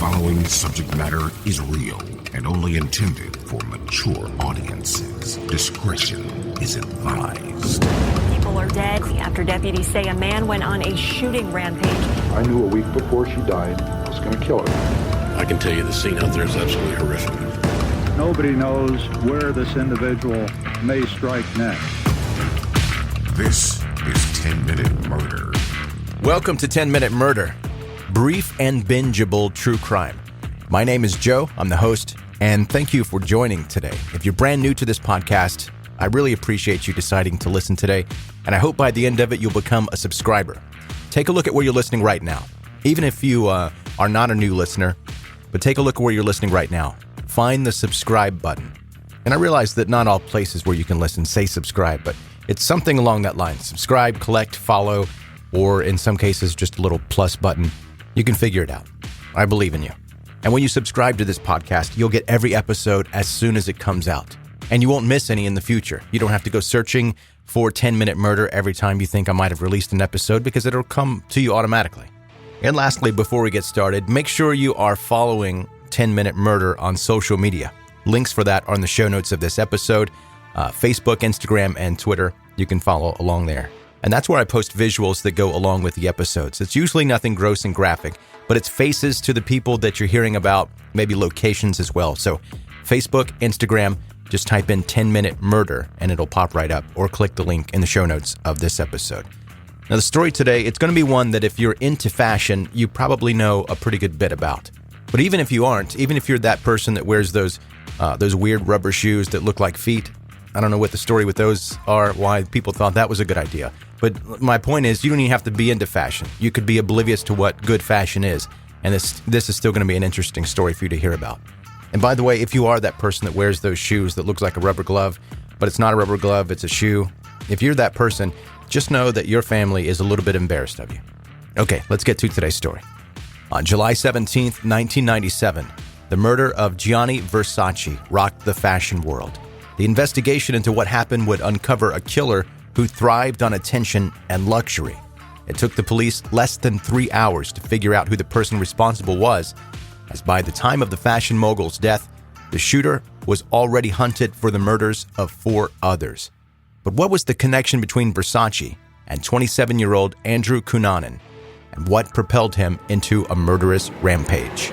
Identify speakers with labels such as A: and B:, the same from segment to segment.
A: following subject matter is real and only intended for mature audiences. Discretion is advised.
B: People are dead after deputies say a man went on a shooting rampage.
C: I knew a week before she died I was going to kill her.
D: I can tell you the scene out there is absolutely horrific.
E: Nobody knows where this individual may strike next.
A: This is 10-Minute Murder.
F: Welcome to 10-Minute Murder, brief and bingeable true crime. My name is Joe, I'm the host, and thank you for joining today. If you're brand new to this podcast, I really appreciate you deciding to listen today, and I hope by the end of it you'll become a subscriber. Take a look at where you're listening right now. Even if you are not a new listener, but take a look at where you're listening right now. Find the subscribe button. And I realize that not all places where you can listen say subscribe, but it's something along that line. Subscribe, collect, follow, or in some cases, just a little plus button. You can figure it out. I believe in you. And when you subscribe to this podcast, you'll get every episode as soon as it comes out. And you won't miss any in the future. You don't have to go searching for 10-Minute Murder every time you think I might have released an episode because it'll come to you automatically. And lastly, before we get started, make sure you are following 10-Minute Murder on social media. Links for that are in the show notes of this episode. Facebook, Instagram, and Twitter. You can follow along there. And that's where I post visuals that go along with the episodes. It's usually nothing gross and graphic, but it's faces to the people that you're hearing about, maybe locations as well. So Facebook, Instagram, just type in 10-Minute Murder and it'll pop right up, or click the link in the show notes of this episode. Now the story today, it's going to be one that if you're into fashion, you probably know a pretty good bit about. But even if you aren't, even if you're that person that wears those weird rubber shoes that look like feet, I don't know what the story with those are, why people thought that was a good idea. But my point is, you don't even have to be into fashion. You could be oblivious to what good fashion is, and this is still going to be an interesting story for you to hear about. And by the way, if you are that person that wears those shoes that looks like a rubber glove, but it's not a rubber glove, it's a shoe, if you're that person, just know that your family is a little bit embarrassed of you. Okay, let's get to today's story. On July 17th, 1997, the murder of Gianni Versace rocked the fashion world. The investigation into what happened would uncover a killer who thrived on attention and luxury. It took the police less than 3 hours to figure out who the person responsible was, as by the time of the fashion mogul's death, the shooter was already hunted for the murders of 4 others. But what was the connection between Versace and 27-year-old Andrew Cunanan, and what propelled him into a murderous rampage?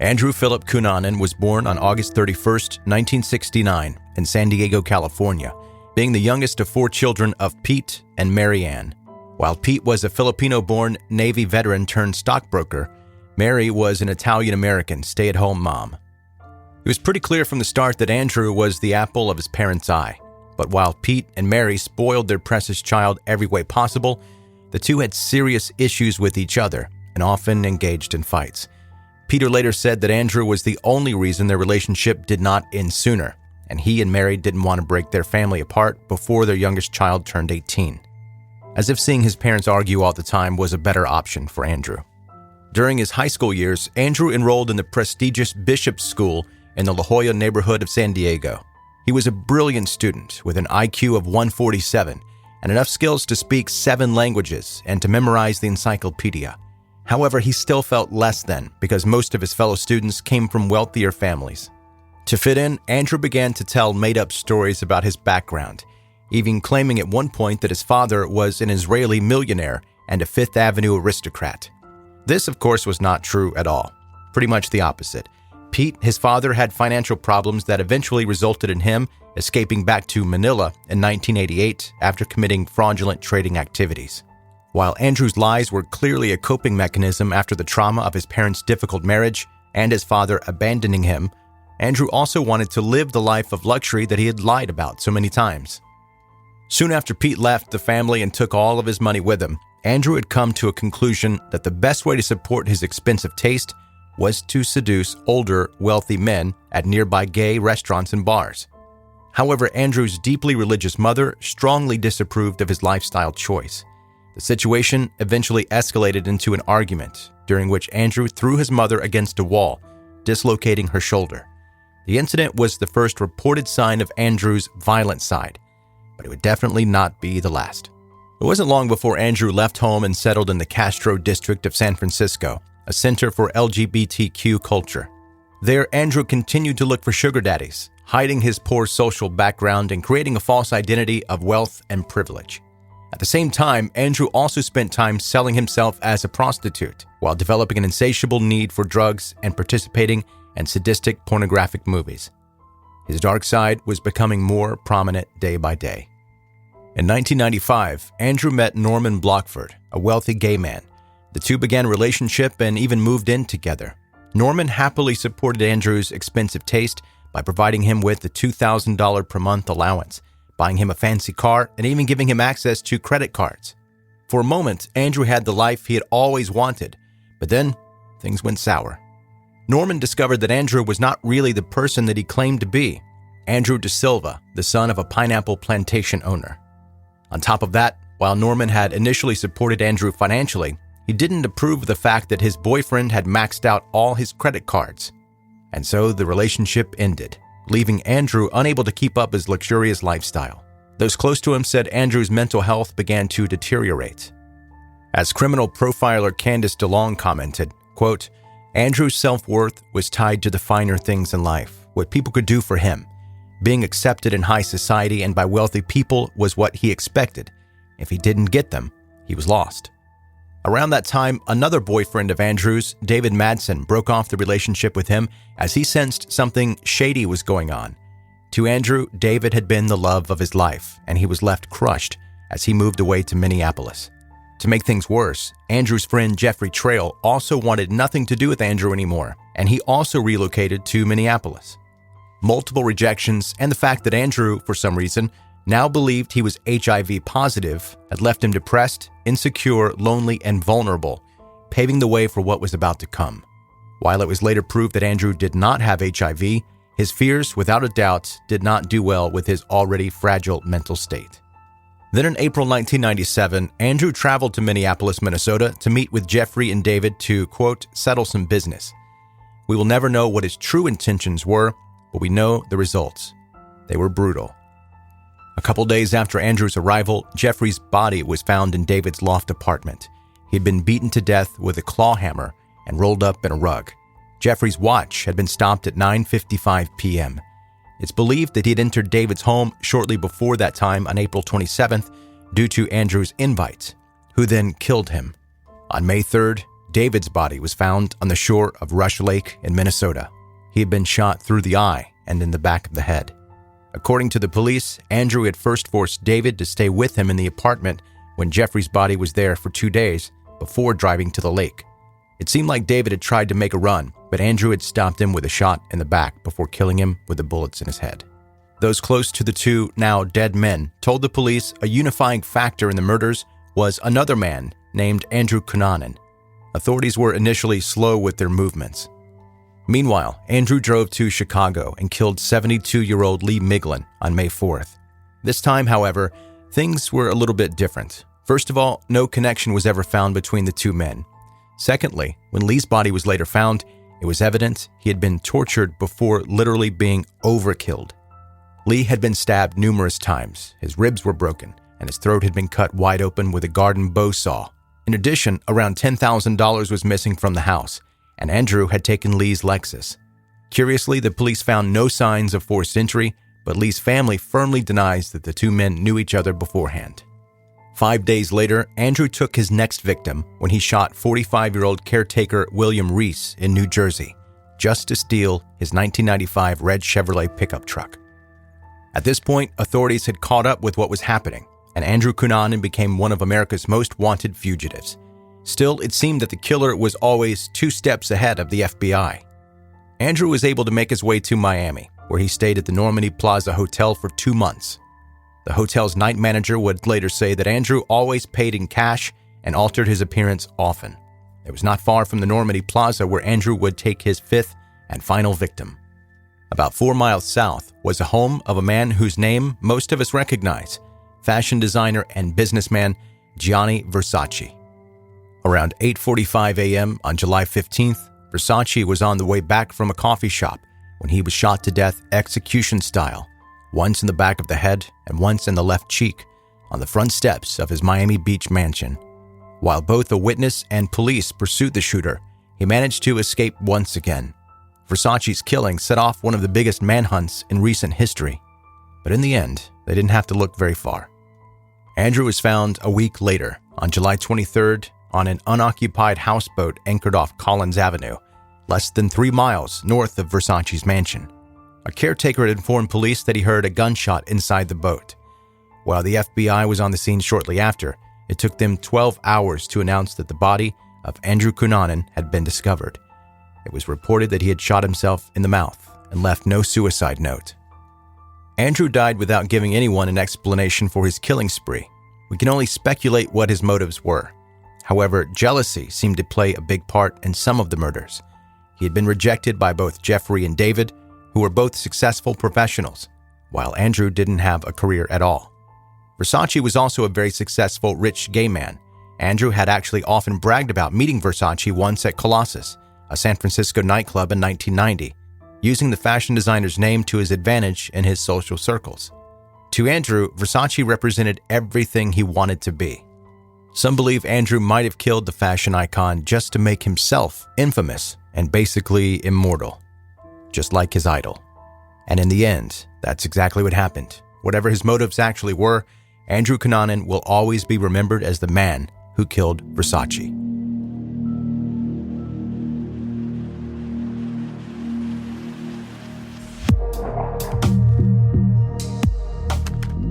F: Andrew Philip Cunanan was born on August 31st, 1969, in San Diego, California, being the youngest of 4 children of Pete and Mary Ann. While Pete was a Filipino-born Navy veteran turned stockbroker, Mary was an Italian-American stay-at-home mom. It was pretty clear from the start that Andrew was the apple of his parents' eye. But while Pete and Mary spoiled their precious child every way possible, the two had serious issues with each other and often engaged in fights. Peter later said that Andrew was the only reason their relationship did not end sooner, and he and Mary didn't want to break their family apart before their youngest child turned 18. As if seeing his parents argue all the time was a better option for Andrew. During his high school years, Andrew enrolled in the prestigious Bishop's School in the La Jolla neighborhood of San Diego. He was a brilliant student with an IQ of 147 and enough skills to speak 7 languages and to memorize the encyclopedia. However, he still felt less than because most of his fellow students came from wealthier families. To fit in, Andrew began to tell made-up stories about his background, even claiming at one point that his father was an Israeli millionaire and a Fifth Avenue aristocrat. This, of course, was not true at all. Pretty much the opposite. Pete, his father, had financial problems that eventually resulted in him escaping back to Manila in 1988 after committing fraudulent trading activities. While Andrew's lies were clearly a coping mechanism after the trauma of his parents' difficult marriage and his father abandoning him, Andrew also wanted to live the life of luxury that he had lied about so many times. Soon after Pete left the family and took all of his money with him, Andrew had come to a conclusion that the best way to support his expensive taste was to seduce older, wealthy men at nearby gay restaurants and bars. However, Andrew's deeply religious mother strongly disapproved of his lifestyle choice. The situation eventually escalated into an argument, during which Andrew threw his mother against a wall, dislocating her shoulder. The incident was the first reported sign of Andrew's violent side, but it would definitely not be the last. It wasn't long before Andrew left home and settled in the Castro district of San Francisco, a center for LGBTQ culture. There, Andrew continued to look for sugar daddies, hiding his poor social background and creating a false identity of wealth and privilege. At the same time, Andrew also spent time selling himself as a prostitute, while developing an insatiable need for drugs and participating in sadistic pornographic movies. His dark side was becoming more prominent day by day. In 1995, Andrew met Norman Blockford, a wealthy gay man. The two began a relationship and even moved in together. Norman happily supported Andrew's expensive taste by providing him with the $2,000 per month allowance, buying him a fancy car, and even giving him access to credit cards. For a moment, Andrew had the life he had always wanted, but then things went sour. Norman discovered that Andrew was not really the person that he claimed to be. Andrew De Silva, the son of a pineapple plantation owner. On top of that, while Norman had initially supported Andrew financially, he didn't approve of the fact that his boyfriend had maxed out all his credit cards. And so the relationship ended, leaving Andrew unable to keep up his luxurious lifestyle. Those close to him said Andrew's mental health began to deteriorate. As criminal profiler Candace DeLong commented, quote, Andrew's self-worth was tied to the finer things in life, what people could do for him. Being accepted in high society and by wealthy people was what he expected. If he didn't get them, he was lost. Around that time, another boyfriend of Andrew's, David Madsen, broke off the relationship with him as he sensed something shady was going on. To Andrew, David had been the love of his life, and he was left crushed as he moved away to Minneapolis. To make things worse, Andrew's friend Jeffrey Trail also wanted nothing to do with Andrew anymore, and he also relocated to Minneapolis. Multiple rejections and the fact that Andrew, for some reason, now believed he was HIV positive had left him depressed, insecure, lonely, and vulnerable, paving the way for what was about to come. While it was later proved that Andrew did not have HIV, his fears, without a doubt, did not do well with his already fragile mental state. Then in April 1997, Andrew traveled to Minneapolis, Minnesota to meet with Jeffrey and David to, quote, settle some business. We will never know what his true intentions were, but we know the results. They were brutal. A couple days after Andrew's arrival, Jeffrey's body was found in David's loft apartment. He had been beaten to death with a claw hammer and rolled up in a rug. Jeffrey's watch had been stopped at 9:55 p.m. It's believed that he had entered David's home shortly before that time on April 27th due to Andrew's invite, who then killed him. On May 3rd, David's body was found on the shore of Rush Lake in Minnesota. He had been shot through the eye and in the back of the head. According to the police, Andrew had first forced David to stay with him in the apartment when Jeffrey's body was there for 2 days before driving to the lake. It seemed like David had tried to make a run, but Andrew had stopped him with a shot in the back before killing him with the bullets in his head. Those close to the two now dead men told the police a unifying factor in the murders was another man named Andrew Cunanan. Authorities were initially slow with their movements. Meanwhile, Andrew drove to Chicago and killed 72-year-old Lee Miglin on May 4th. This time, however, things were a little bit different. First of all, no connection was ever found between the two men. Secondly, when Lee's body was later found, it was evident he had been tortured before literally being overkilled. Lee had been stabbed numerous times, his ribs were broken, and his throat had been cut wide open with a garden bow saw. In addition, around $10,000 was missing from the house, and Andrew had taken Lee's Lexus. Curiously, the police found no signs of forced entry, but Lee's family firmly denies that the two men knew each other beforehand. 5 days later, Andrew took his next victim when he shot 45-year-old caretaker William Reese in New Jersey, just to steal his 1995 red Chevrolet pickup truck. At this point, authorities had caught up with what was happening, and Andrew Cunanan became one of America's most wanted fugitives. Still, it seemed that the killer was always 2 steps ahead of the FBI. Andrew was able to make his way to Miami, where he stayed at the Normandy Plaza Hotel for 2 months. The hotel's night manager would later say that Andrew always paid in cash and altered his appearance often. It was not far from the Normandy Plaza where Andrew would take his 5th and final victim. About 4 miles south was a home of a man whose name most of us recognize, fashion designer and businessman Gianni Versace. Around 8:45 a.m. on July 15th, Versace was on the way back from a coffee shop when he was shot to death execution style, once in the back of the head and once in the left cheek, on the front steps of his Miami Beach mansion. While both a witness and police pursued the shooter, he managed to escape once again. Versace's killing set off one of the biggest manhunts in recent history. But in the end, they didn't have to look very far. Andrew was found a week later, on July 23rd, on an unoccupied houseboat anchored off Collins Avenue, less than 3 miles north of Versace's mansion. A caretaker had informed police that he heard a gunshot inside the boat. While the FBI was on the scene shortly after, it took them 12 hours to announce that the body of Andrew Cunanan had been discovered. It was reported that he had shot himself in the mouth and left no suicide note. Andrew died without giving anyone an explanation for his killing spree. We can only speculate what his motives were. However, jealousy seemed to play a big part in some of the murders. He had been rejected by both Jeffrey and David, who were both successful professionals, while Andrew didn't have a career at all. Versace was also a very successful rich gay man. Andrew had actually often bragged about meeting Versace once at Colossus, a San Francisco nightclub in 1990, using the fashion designer's name to his advantage in his social circles. To Andrew, Versace represented everything he wanted to be. Some believe Andrew might have killed the fashion icon just to make himself infamous and basically immortal, just like his idol. And in the end, that's exactly what happened. Whatever his motives actually were, Andrew Cunanan will always be remembered as the man who killed Versace.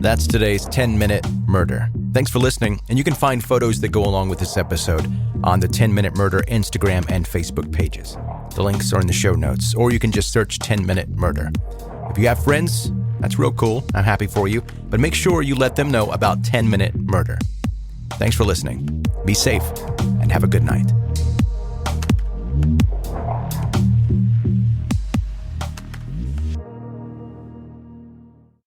F: That's today's 10-Minute Murder. Thanks for listening, and you can find photos that go along with this episode on the 10-Minute Murder Instagram and Facebook pages. The links are in the show notes, or you can just search 10-Minute Murder. If you have friends, that's real cool. I'm happy for you, but make sure you let them know about 10-Minute Murder. Thanks for listening. Be safe, and have a good night.